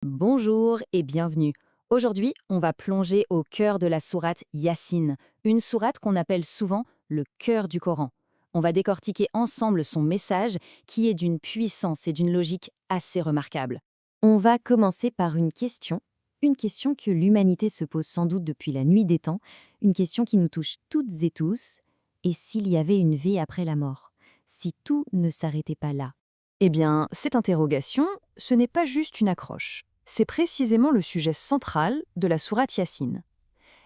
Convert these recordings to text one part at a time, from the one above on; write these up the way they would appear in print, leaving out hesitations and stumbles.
Bonjour et bienvenue. Aujourd'hui, on va plonger au cœur de la sourate Yassine, une sourate qu'on appelle souvent le cœur du Coran. On va décortiquer ensemble son message qui est d'une puissance et d'une logique assez remarquables. On va commencer par une question que l'humanité se pose sans doute depuis la nuit des temps, une question qui nous touche toutes et tous. Et s'il y avait une vie après la mort? Si tout ne s'arrêtait pas là? Eh bien, cette interrogation, ce n'est pas juste une accroche. C'est précisément le sujet central de la sourate Yassine.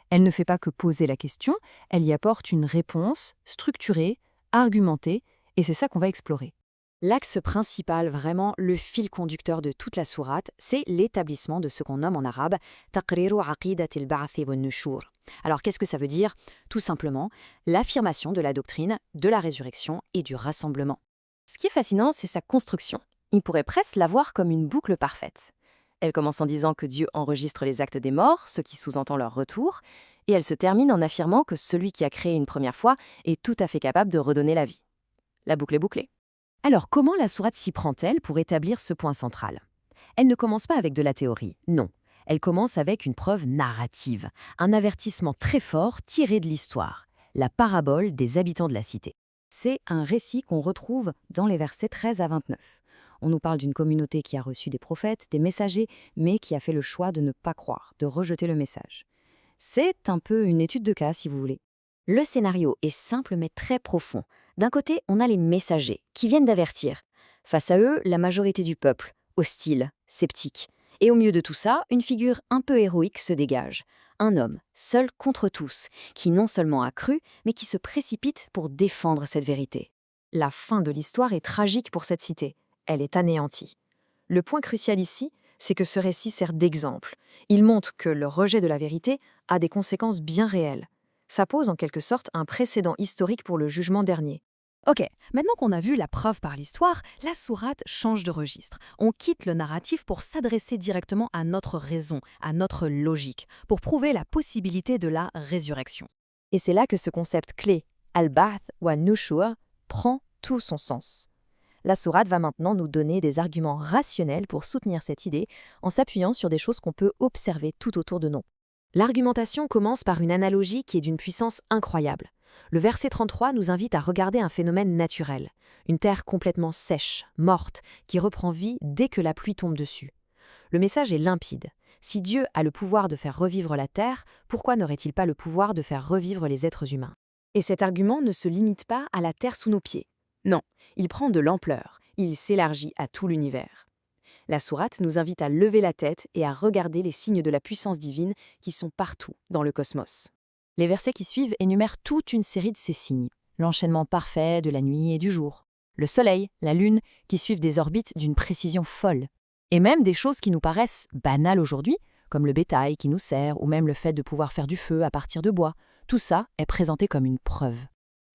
Elle ne fait pas que poser la question, elle y apporte une réponse structurée, argumentée, et c'est ça qu'on va explorer. L'axe principal, vraiment le fil conducteur de toute la sourate, c'est l'établissement de ce qu'on nomme en arabe taqriru aqidat al-ba'th wa nushur. Alors qu'est-ce que ça veut dire? Tout simplement, l'affirmation de la doctrine, de la résurrection et du rassemblement. Ce qui est fascinant, c'est sa construction. Il pourrait presque la voir comme une boucle parfaite. Elle commence en disant que Dieu enregistre les actes des morts, ce qui sous-entend leur retour, et elle se termine en affirmant que celui qui a créé une première fois est tout à fait capable de redonner la vie. La boucle est bouclée. Alors comment la sourate s'y prend-elle pour établir ce point central? Elle ne commence pas avec de la théorie, non. Elle commence avec une preuve narrative, un avertissement très fort tiré de l'histoire, la parabole des habitants de la cité. C'est un récit qu'on retrouve dans les versets 13 à 29. On nous parle d'une communauté qui a reçu des prophètes, des messagers, mais qui a fait le choix de ne pas croire, de rejeter le message. C'est un peu une étude de cas, si vous voulez. Le scénario est simple mais très profond. D'un côté, on a les messagers, qui viennent d'avertir. Face à eux, la majorité du peuple, hostile, sceptique. Et au milieu de tout ça, une figure un peu héroïque se dégage. Un homme, seul contre tous, qui non seulement a cru, mais qui se précipite pour défendre cette vérité. La fin de l'histoire est tragique pour cette cité. Elle est anéantie. Le point crucial ici, c'est que ce récit sert d'exemple. Il montre que le rejet de la vérité a des conséquences bien réelles. Ça pose en quelque sorte un précédent historique pour le jugement dernier. Ok, maintenant qu'on a vu la preuve par l'histoire, la sourate change de registre. On quitte le narratif pour s'adresser directement à notre raison, à notre logique, pour prouver la possibilité de la résurrection. Et c'est là que ce concept clé, al-ba'th ou al-nushur, prend tout son sens. La sourate va maintenant nous donner des arguments rationnels pour soutenir cette idée en s'appuyant sur des choses qu'on peut observer tout autour de nous. L'argumentation commence par une analogie qui est d'une puissance incroyable. Le verset 33 nous invite à regarder un phénomène naturel, une terre complètement sèche, morte, qui reprend vie dès que la pluie tombe dessus. Le message est limpide. Si Dieu a le pouvoir de faire revivre la terre, pourquoi n'aurait-il pas le pouvoir de faire revivre les êtres humains? Et cet argument ne se limite pas à la terre sous nos pieds. Non, il prend de l'ampleur, il s'élargit à tout l'univers. La sourate nous invite à lever la tête et à regarder les signes de la puissance divine qui sont partout dans le cosmos. Les versets qui suivent énumèrent toute une série de ces signes, l'enchaînement parfait de la nuit et du jour, le soleil, la lune, qui suivent des orbites d'une précision folle, et même des choses qui nous paraissent banales aujourd'hui, comme le bétail qui nous sert ou même le fait de pouvoir faire du feu à partir de bois. Tout ça est présenté comme une preuve.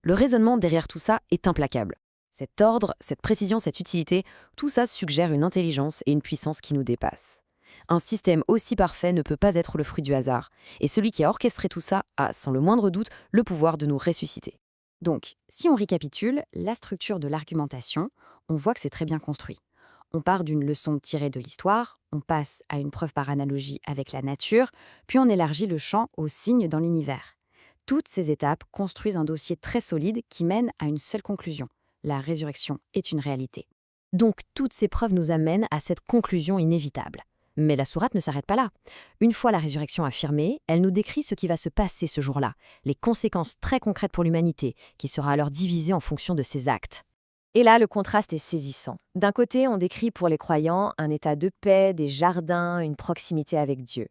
Le raisonnement derrière tout ça est implacable. Cet ordre, cette précision, cette utilité, tout ça suggère une intelligence et une puissance qui nous dépassent. Un système aussi parfait ne peut pas être le fruit du hasard, et celui qui a orchestré tout ça a, sans le moindre doute, le pouvoir de nous ressusciter. Donc, si on récapitule la structure de l'argumentation, on voit que c'est très bien construit. On part d'une leçon tirée de l'histoire, on passe à une preuve par analogie avec la nature, puis on élargit le champ aux signes dans l'univers. Toutes ces étapes construisent un dossier très solide qui mène à une seule conclusion. La résurrection est une réalité. Donc toutes ces preuves nous amènent à cette conclusion inévitable. Mais la sourate ne s'arrête pas là. Une fois la résurrection affirmée, elle nous décrit ce qui va se passer ce jour-là, les conséquences très concrètes pour l'humanité, qui sera alors divisée en fonction de ses actes. Et là, le contraste est saisissant. D'un côté, on décrit pour les croyants un état de paix, des jardins, une proximité avec Dieu.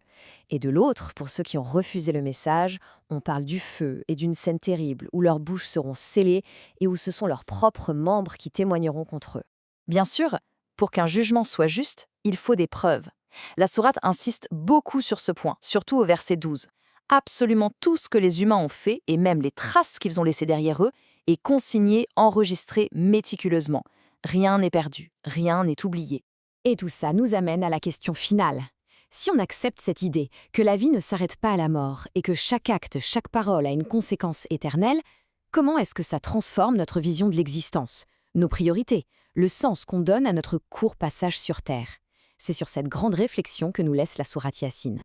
Et de l'autre, pour ceux qui ont refusé le message, on parle du feu et d'une scène terrible où leurs bouches seront scellées et où ce sont leurs propres membres qui témoigneront contre eux. Bien sûr, pour qu'un jugement soit juste, il faut des preuves. La sourate insiste beaucoup sur ce point, surtout au verset 12. Absolument tout ce que les humains ont fait, et même les traces qu'ils ont laissées derrière eux, est consigné, enregistré méticuleusement. Rien n'est perdu, rien n'est oublié. Et tout ça nous amène à la question finale. Si on accepte cette idée que la vie ne s'arrête pas à la mort et que chaque acte, chaque parole a une conséquence éternelle, comment est-ce que ça transforme notre vision de l'existence, nos priorités, le sens qu'on donne à notre court passage sur Terre? C'est sur cette grande réflexion que nous laisse la sourate Yassine.